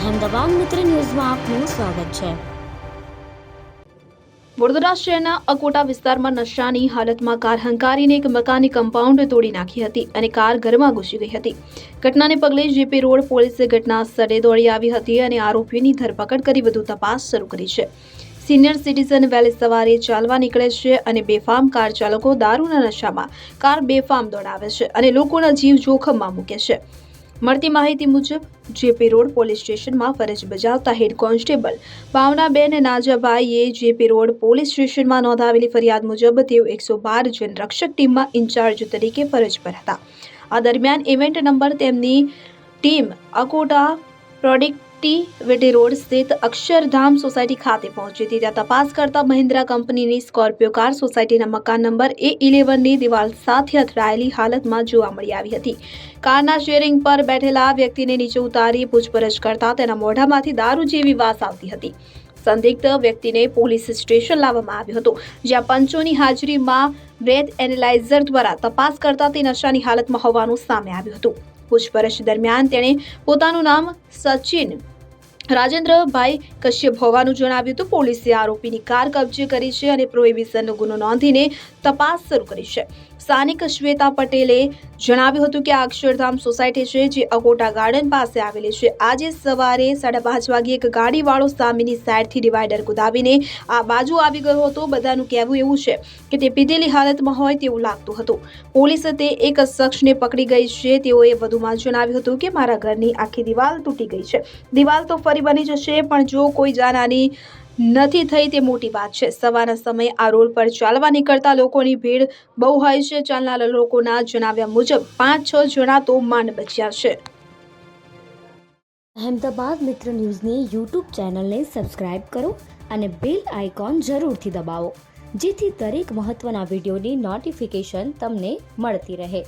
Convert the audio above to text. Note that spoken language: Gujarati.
અહેમદાબાદ મિત્ર ન્યૂઝમાં આપનું સ્વાગત છે। વડોદરા શહેરના અકોટા વિસ્તારમાં નશાની હાલતમાં કાર હંકારીને એક મકાનની કમ્પાઉન્ડ તોડી નાખી હતી અને કાર ઘરમાં ઘૂસી ગઈ હતી। ઘટનાને પગલે જેપી રોડ પોલીસે ઘટના સ્થળે દોડી આવી હતી અને આરોપીની ધરપકડ કરી વધુ તપાસ શરૂ કરી છે। સિનિયર સિટીઝન વહેલી સવારે ચાલવા નીકળે છે અને બેફામ કાર ચાલકો દારૂના નશામાં કાર બેફામ દોડાવે છે અને લોકોના જીવ જોખમમાં મૂકે છે। મળતી માહિતી મુજબ જેપી રોડ પોલીસ સ્ટેશનમાં ફરજ બજાવતા હેડ કોન્સ્ટેબલ ભાવનાબેન નાજાભાઈએ જેપી રોડ પોલીસ સ્ટેશનમાં નોંધાવેલી ફરિયાદ મુજબ તેઓ 112 જનરક્ષક ટીમમાં ઇન્ચાર્જ તરીકે ફરજ પર હતા। આ દરમિયાન ઇવેન્ટ નંબર તેમની ટીમ અકોટા પ્રોડક્ટિવિટી રોડ સ્થિત અક્ષરધામ સોસાયટી ખાતે પહોંચી હતી। ત્યાં તપાસ કરતા મહિન્દ્રા કંપનીની સ્કોર્પિયો કાર સોસાયટીના મકાન નંબર A11ની દિવાલ સાથે અથડાયેલી હાલતમાં જોવા મળી આવી હતી। કારના સ્ટીયરિંગ પર બેઠેલા વ્યક્તિને નીચે ઉતારી પૂછપરછ કરતા તેના મોઢામાંથી દારૂ જેવી વાસ આવતી હતી। સંદિગ્ધ વ્યક્તિને પોલીસ સ્ટેશન લાવવામાં આવ્યો હતો, જ્યાં પંચોની હાજરીમાં બ્રેથ એનાલાઇઝર દ્વારા તપાસ કરતા તે નશાની હાલતમાં હોવાનું સામે આવ્યું હતું। પૂછપરછ દરમિયાન તેણે પોતાનું નામ સચિન રાજેન્દ્રભાઈ કશ્યપ હોવાનું જણાવ્યું હતું। પોલીસે આરોપીની કાર કબજે કરી છે અને પ્રોહિબિશનનો ગુનો નોંધીને તપાસ શરૂ કરી છે। સ્થાનિક શ્વેતા પટેલે જણાવ્યું હતું કે આ અક્ષરધામ સોસાયટી છે જે અકોટા ગાર્ડન પાસે આવેલી છે। આજે સવારે 5:30 વાગે એક ગાડીવાળો સામેની સાઈડથી ડિવાઈડર કુદાવીને આ બાજુ આવી ગયો હતો। બધાનું કહેવું એવું છે કે તે પીધેલી હાલતમાં હોય તેવું લાગતું હતું। પોલીસે તે એક શખ્સને પકડી ગઈ છે। તેઓએ વધુમાં જણાવ્યું હતું કે મારા ઘરની આખી દિવાલ તૂટી ગઈ છે। દિવાલ તો ફરી બની જશે, પણ જો કોઈ જાનહાની નથી થઈ તે મોટી વાત છે। સવારના સમયે આ રોડ પર ચાલવા નીકળતા લોકોની ભીડ બહુ હોય છે। ચાલનારા લોકોના જણાવ્યા મુજબ 5-6 જણા તો માંડ બચ્યા છે। અહેમદાબાદ મિત્ર ન્યૂઝની યુટ્યુબ ચેનલને સબસ્ક્રાઇબ કરો અને બેલ આઇકોન જરૂરથી દબાવો, જેથી દરેક મહત્વના વિડીયોની નોટિફિકેશન તમને મળતી રહે।